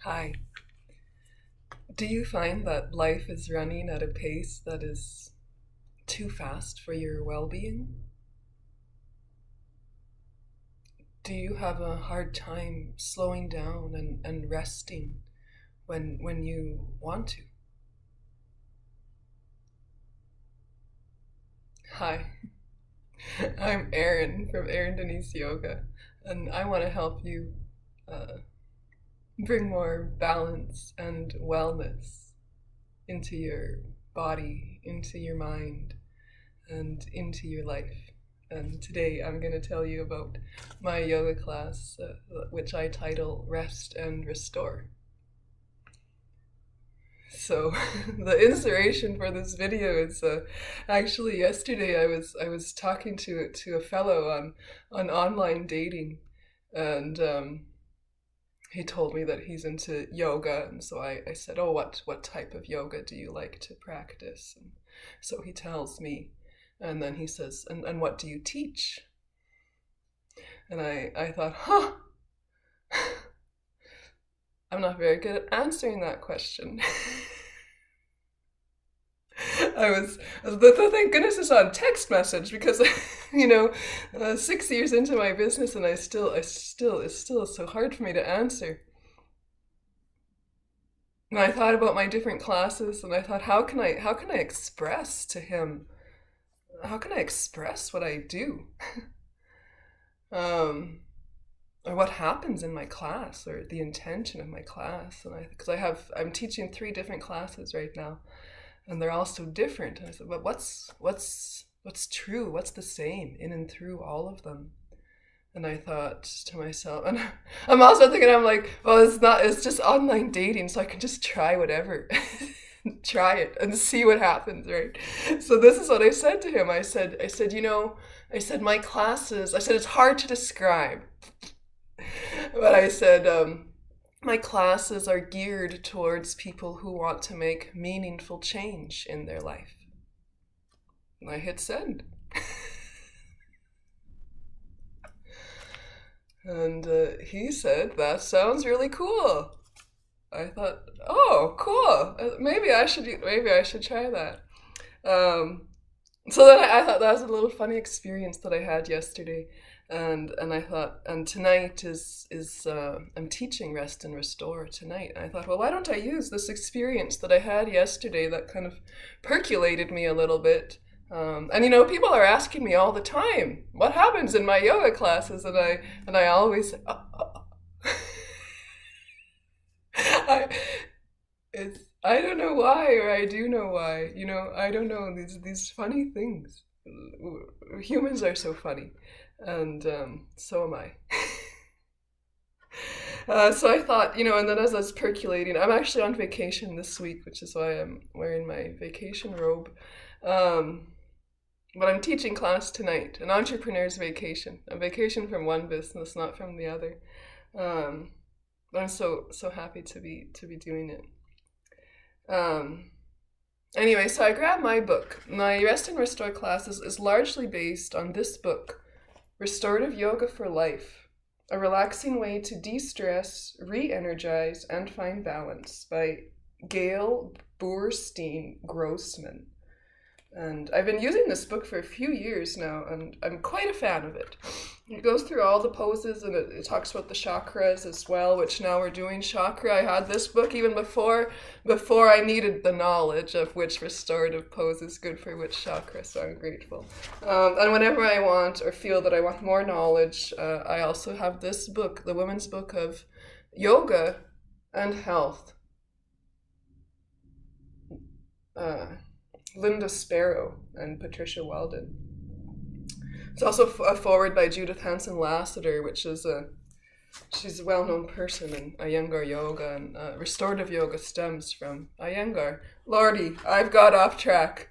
Hi. Do you find that life is running at a pace that is too fast for your well-being? Do you have a hard time slowing down and resting when you want to? Hi, I'm Erin from Erin Denise Yoga, and I want to help you uh, bring more balance and wellness into your body, into your mind, and into your life. And today I'm going to tell you about my yoga class, which I title Rest and Restore. So the inspiration for this video is actually yesterday I was talking to a fellow on online dating, and he told me that he's into yoga, and so I said, oh, what type of yoga do you like to practice? And so he tells me, and then he says, and what do you teach? And I thought, I'm not very good at answering that question. Thank goodness it's on text message, because 6 years into my business, and it's still so hard for me to answer. And I thought about my different classes, and I thought, how can I express to him? How can I express what I do? um, or what happens in my class, or the intention of my class. And because I'm teaching 3 different classes right now, and they're all so different. And I said, but what's true? What's the same in and through all of them? And I thought to myself, and I'm also thinking, I'm like, well, it's just online dating, so I can just try whatever. Try it and see what happens, right? So this is what I said to him. I said, my classes, I said, it's hard to describe, but I said, my classes are geared towards people who want to make meaningful change in their life. And I hit send. And he said, that sounds really cool. I thought, oh, cool. Maybe I should try that. So then I thought that was a little funny experience that I had yesterday, and I thought, and tonight is I'm teaching Rest and Restore tonight, and I thought, well, why don't I use this experience that I had yesterday that kind of percolated me a little bit. And people are asking me all the time, what happens in my yoga classes, and I always I I don't know why, or I do know why. I don't know, these funny things. Humans are so funny, and so am I. So I thought, and then as I was percolating, I'm actually on vacation this week, which is why I'm wearing my vacation robe. Um, but I'm teaching class tonight, an entrepreneur's vacation, a vacation from one business, not from the other. Um, but I'm so happy to be doing it. Um, Anyway, so I grabbed my book. My Rest and Restore class is largely based on this book, Restorative Yoga for Life, a relaxing way to de-stress, re-energize, and find balance, by Gail Boorstein Grossman. And I've been using this book for a few years now, and I'm quite a fan of it. It goes through all the poses, and it talks about the chakras as well, which now we're doing chakra. I had this book even before I needed the knowledge of which restorative pose is good for which chakra, so I'm grateful. And whenever I want or feel that I want more knowledge, I also have this book, the Women's Book of Yoga and Health. Linda Sparrow and Patricia Weldon. It's also a foreword by Judith Hanson Lassiter, which is she's a well-known person in Iyengar yoga, and restorative yoga stems from Iyengar. Lordy, I've got off track.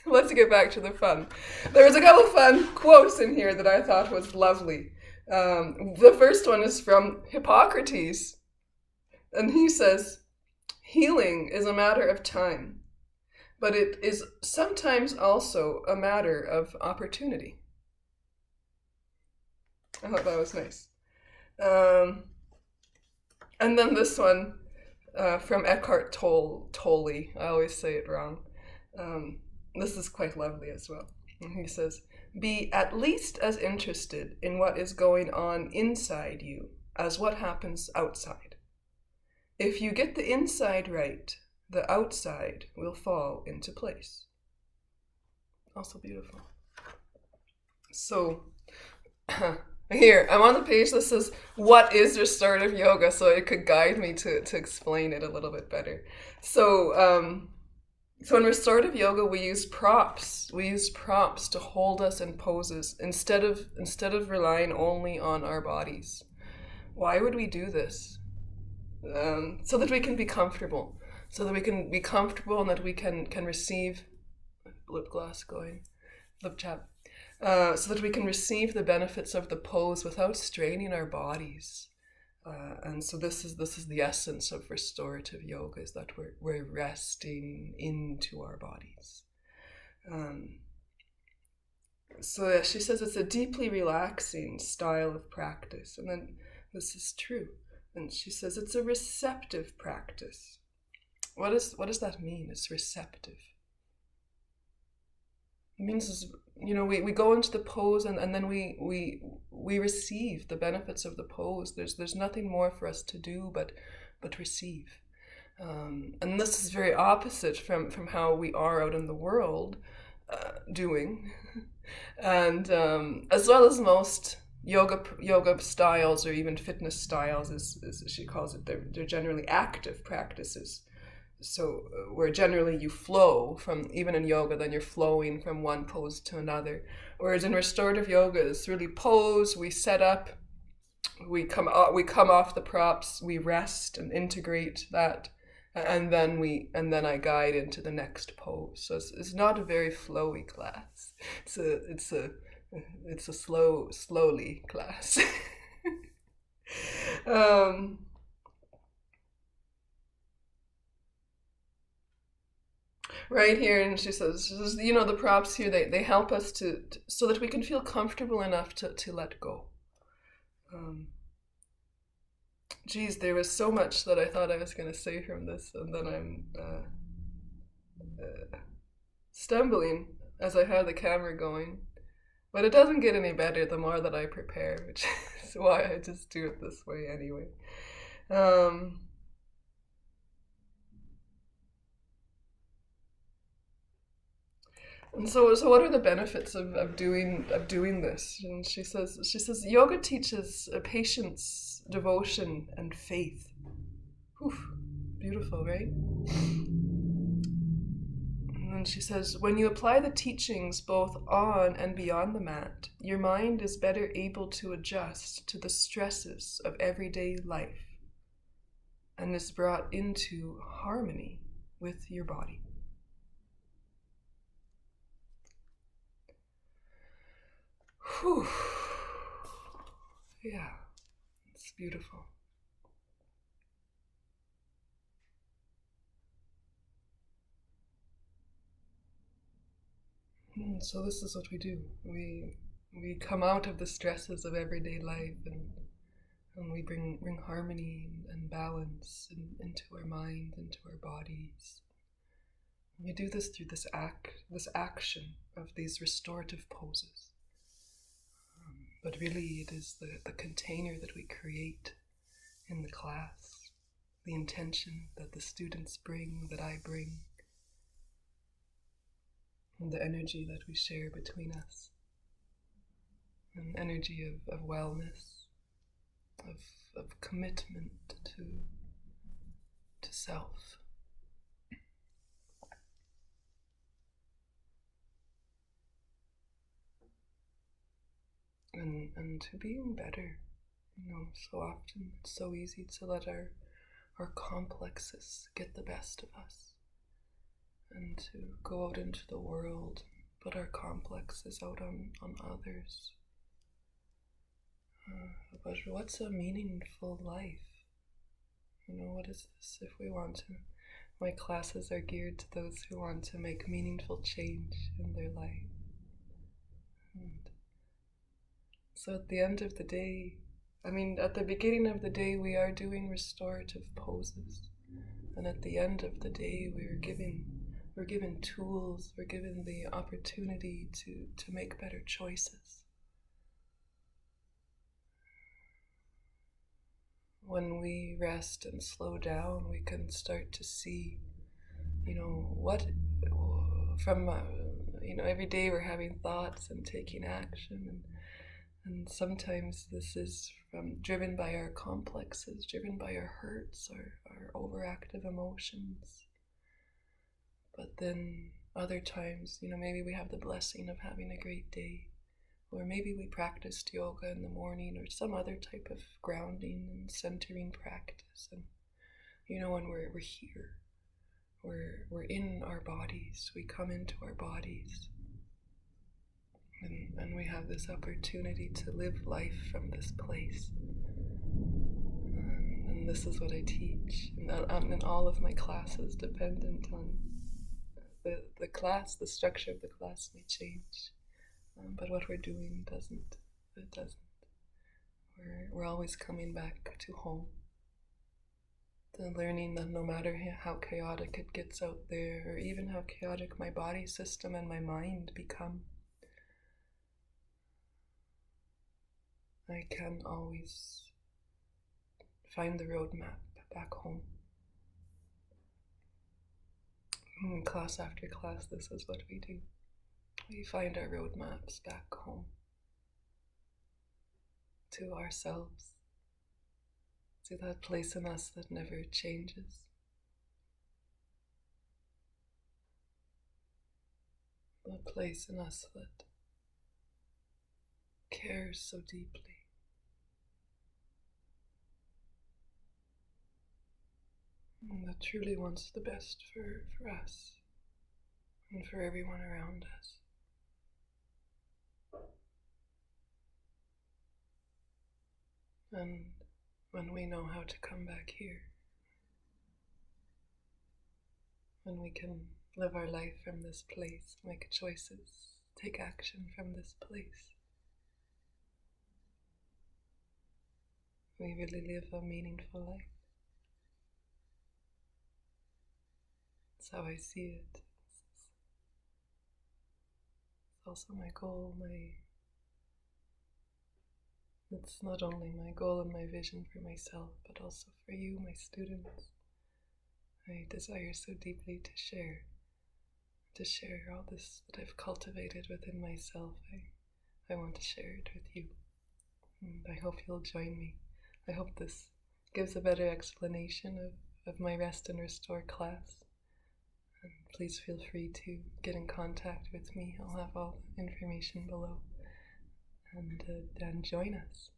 Let's get back to the fun. There was a couple fun quotes in here that I thought was lovely. The first one is from Hippocrates, and he says, "Healing is a matter of time, but it is sometimes also a matter of opportunity." I thought that was nice. And then this one from Eckhart Tolle. I always say it wrong. This is quite lovely as well. And he says, be at least as interested in what is going on inside you as what happens outside. If you get the inside right, the outside will fall into place. Also beautiful. So, here, I'm on the page that says, what is restorative yoga? So it could guide me to explain it a little bit better. So in restorative yoga, we use props. We use props to hold us in poses instead of relying only on our bodies. Why would we do this? So that we can be comfortable. So that we can be comfortable and that we can receive lip gloss going, lip tap. So that we can receive the benefits of the pose without straining our bodies. And so this is the essence of restorative yoga, is that we're resting into our bodies. So she says it's a deeply relaxing style of practice, and then this is true. And she says it's a receptive practice. What does that mean? It's receptive. It means, we go into the pose and then we receive the benefits of the pose. There's nothing more for us to do but receive. And this is very opposite from how we are out in the world doing. And as well as most yoga styles or even fitness styles, as she calls it, they're generally active practices. So where generally you flow from, even in yoga, then you're flowing from one pose to another. Whereas in restorative yoga, it's really pose, we set up, we come off the props, we rest and integrate that, and then I guide into the next pose. So it's not a very flowy class. It's a slowly class. Right here, and she says, the props here, they help us to so that we can feel comfortable enough to let go. There was so much that I thought I was going to say from this, and then I'm stumbling as I have the camera going. But it doesn't get any better the more that I prepare, which is why I just do it this way anyway. And so what are the benefits of doing this? And she says yoga teaches patience, devotion, and faith. Oof, beautiful, right? And then she says, when you apply the teachings both on and beyond the mat, your mind is better able to adjust to the stresses of everyday life and is brought into harmony with your body. Whew. Yeah, it's beautiful. So this is what we do. We come out of the stresses of everyday life and we bring harmony and balance into our mind, into our bodies. We do this through this action of these restorative poses. But really it is the container that we create in the class, the intention that the students bring, that I bring, and the energy that we share between us, an energy of wellness, of commitment to self. And to being better. So often it's so easy to let our complexes get the best of us and to go out into the world, put our complexes out on others. But what's a meaningful life? What is this? If we want to, my classes are geared to those who want to make meaningful change in their life. So at the end of the day, I mean, at the beginning of the day, we are doing restorative poses. And at the end of the day, we're given tools, we're given the opportunity to make better choices. When we rest and slow down, we can start to see, what from, every day we're having thoughts and taking action. And sometimes this is driven by our complexes, driven by our hurts, our overactive emotions. But then other times, maybe we have the blessing of having a great day. Or maybe we practiced yoga in the morning or some other type of grounding and centering practice. And, when we're here, we're in our bodies, we come into our bodies. And we have this opportunity to live life from this place. And this is what I teach. And all of my classes dependent on the class, the structure of the class may change. But what we're doing doesn't. It doesn't. We're always coming back to home. To learning that no matter how chaotic it gets out there, or even how chaotic my body system and my mind become, I can always find the roadmap back home. In class after class, this is what we do. We find our roadmaps back home to ourselves, to that place in us that never changes. That place in us that cares so deeply. And that truly wants the best for us and for everyone around us. And when we know how to come back here, when we can live our life from this place, make choices, take action from this place, we really live a meaningful life. That's how I see it. It's also my goal, it's not only my goal and my vision for myself, but also for you, my students. I desire so deeply to share all this that I've cultivated within myself. I want to share it with you. And I hope you'll join me. I hope this gives a better explanation of my Rest and Restore class. And please feel free to get in contact with me. I'll have all the information below. And join us.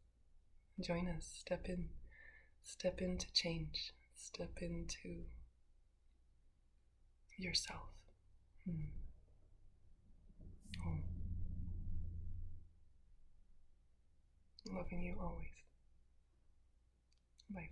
Join us. Step into change. Step into yourself. Home. Loving you always. Bye.